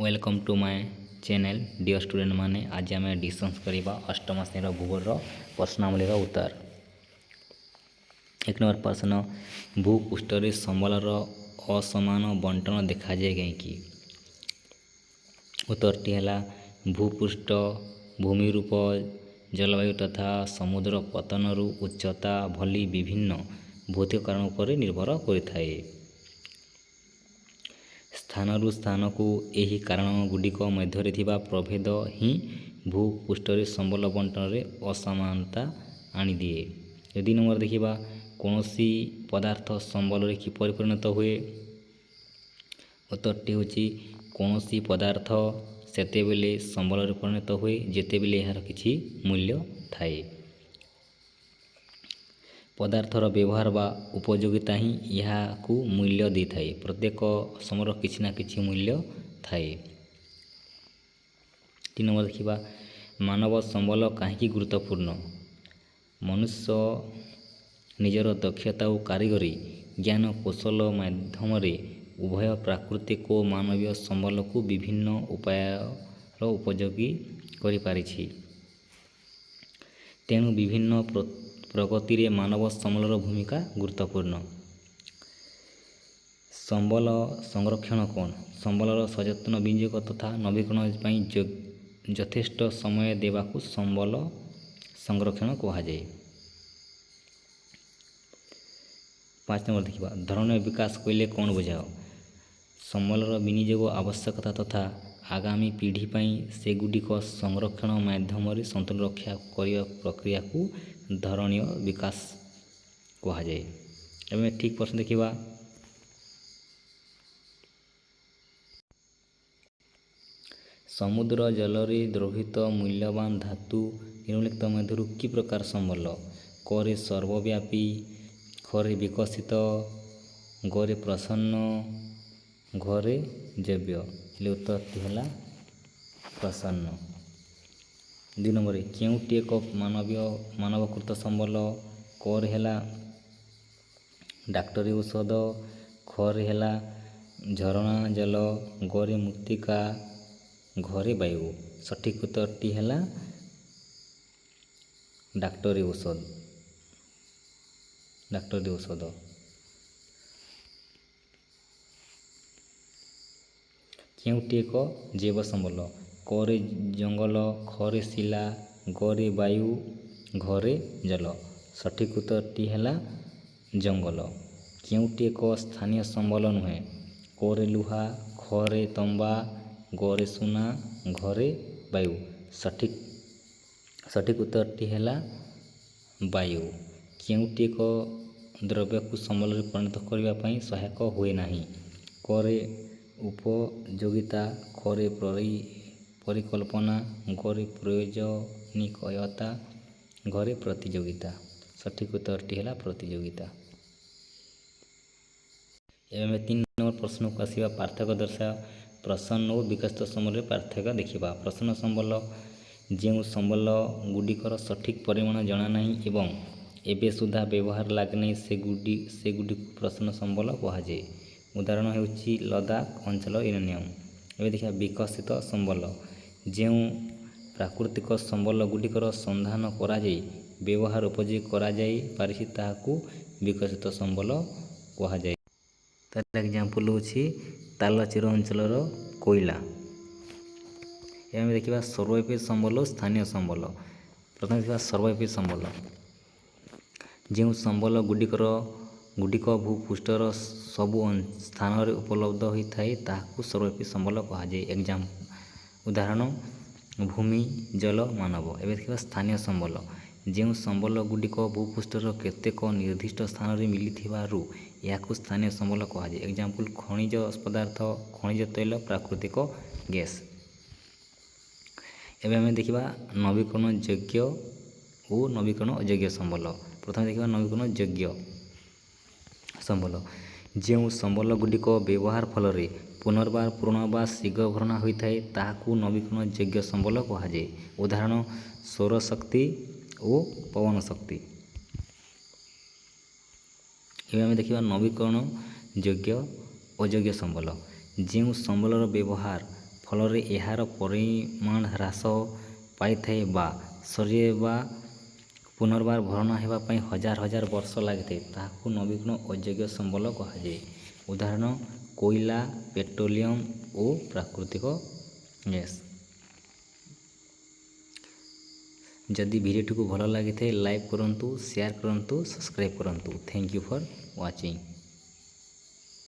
Welcome to my channel dear student माने आज आम डिस्कस करवा अष्टम श्रेणी भूगोल प्रश्नावली उत्तर। एक नंबर प्रश्न, भूपृष्ठ संबलर असमान बंटन देखा जाए कहीं। उत्तरटी है भूपृष्ठ भूमि रूप जलवायु तथा समुद्र पतन उच्चता भली विभिन्न भौतिक कारण पर निर्भर करिथाए। स्थानरु स्थान को यही कारण गुड़िक मध्य प्रभेद ही भूपृष्ठ संबल बंटन में असमानता आनिदिए। यदि नंबर देखा कौन सी पदार्थ संबल किपर परिणत हुए। उत्तरटी हूँ कौन सी पदार्थ सेते बेले संबल परिणत हुए जेते बेले यार किछि मूल्य थाए। पदार्थर व्यवहार बा उपयोगिता ही यहाँ को मूल्य दी थाए। प्रत्येक समय किसी ना किसी मूल्य थाए। 3 नंबर देखा मानव संबल कहीं गुरुत्वपूर्ण। मनुष्य निजर दक्षता और कारीगरी ज्ञान कौशल माध्यम उभय प्राकृतिक और मानवीय संबल को विभिन्न उपायर उपयोगी करि पारिछि। तेणु विभिन्न प्रगति रे मानव संबलर भूमिका गुरुत्वपूर्ण। संबल संरक्षण कौन संबलर सचेतन विनियोग तथा नवीकरण पर यथेष्ट समय देवाकू संबल संरक्षण कहुए। 5 नंबर देखा धरणीय विकास कहले कौन बुझाओ। संबलर विनियोग आवश्यकता तथा आगामी पीढ़ी से गुड़िक संरक्षण माध्यम संतुलन रक्षा करने प्रक्रिया को धरणीय विकास कहुए। एवं ठीक प्रश्न देखा समुद्र जल द्रवित मूल्यवान धातु निम्नलिखित मध्य कि प्रकार संबल करे सर्वव्यापी खरे विकसित गरे प्रसन्न घरे जैव्य। उत्तरटी है प्रसन्न। 2 नंबर केउटी एक मानवकृत संबल कर है डाक्टरी औषध खरे है झरणा जल गरे मृत्तिका घरे वायु। सठिक उत्तरटी है डाक्टरी औषध। केउटी एक जैव संबल करे जंगल खरे शिला गरे वायु घरे जल। सठिक उत्तरटी है जंगल। केउटी एक स्थानीय संबल नुहे करे लुहा खरे तंबा गरे सुना घरे वायु। सठिक उत्तरटी है वायु। केउटी एक द्रव्य को संबल परिणत करने सहायक हुए नहीं करे उपयोगिता खरे परिकल्पना घरे प्रयोजनिकता घरे प्रतियोगिता। सठिक उत्तरटी है प्रतियोगिता। एवं 3 नंबर प्रश्न को आसवा पार्थक्य दर्शा प्रसन्न और विकसित संबल पार्थक्य देखा। प्रसन्न संबल जो संबल गुड़िकर सठिक परिमाण जना नहीं एवं एबे सुधा व्यवहार लगे नहीं से गुड़ी प्रसन्न संबल कहुए। उदाहरण होउछि लद्दाख अंचल यूरेनियम। एवं देखा विकसित संबल जो प्राकृतिक संबल गुड़िकर संधान करा व्यवहार उपयोगी करा पारिछि ताहाकू विकसित संबल कहुए। तार एग्जांपल होछि तालचेर अंचलर कोयला। एवं देखा सर्वव्यापी संबल और स्थानीय संबल। प्रथम देखा सर्वव्यापी संबल जो संबल गुड़िक भूपृष्ठर सबु स्थान में उपलब्ध होता है ताहाकू सर्वव्यापी संबल कहुए। उदाहरण भूमि जल मानव। एवं देखा स्थानीय संबल जो संबल गुड़िक भूपृष्ठर केतेक निर्दिष्ट स्थान में मिलिथिबारु याकू स्थानीय संबल कहुए। एग्जांपल खनिज पदार्थ खनिज तैल प्राकृतिक गैस। एवं आम देखा नवीकरण योग्य और नवीकरण अयोग्य संबल। प्रथम देखा नवीकरण योग्य संबल जो संबल गुड़िक व्यवहार फल पुनर्बार पूर्ण बा शीघ्र भरणा होता है ताहाकू नवीकरण योग्य संबल कहुए। उदाहरण सौर शक्ति और पवन शक्ति। एवं आम देखा नवीकरण योग्य अयोग्य संबल जो संबलर व्यवहार ଫଳରେ ଏହାର ପରିମାଣ ହ୍ରାସ ପାଇଥାଏ ବା ସରିବା ପୁନର୍ବାର ଭରଣ ହେବା ପାଇଁ ହଜାର ହଜାର ବର୍ଷ ଲାଗିଥାଏ, ତାହାକୁ ନବୀକରଣ ଅଯୋଗ୍ୟ ସମ୍ବଳ କୁହାଯାଏ। ଉଦାହରଣ କୋଇଲା, ପେଟ୍ରୋଲିୟମ ଓ ପ୍ରାକୃତିକ ଗ୍ୟାସ୍। ଯଦି ଭିଡ଼ିଓଟିକୁ ଭଲ ଲାଗିଥାଏ ଲାଇକ୍ କରନ୍ତୁ, ସେୟାର କରନ୍ତୁ, ସବସ୍କ୍ରାଇବ୍ କରନ୍ତୁ। Thank you for watching.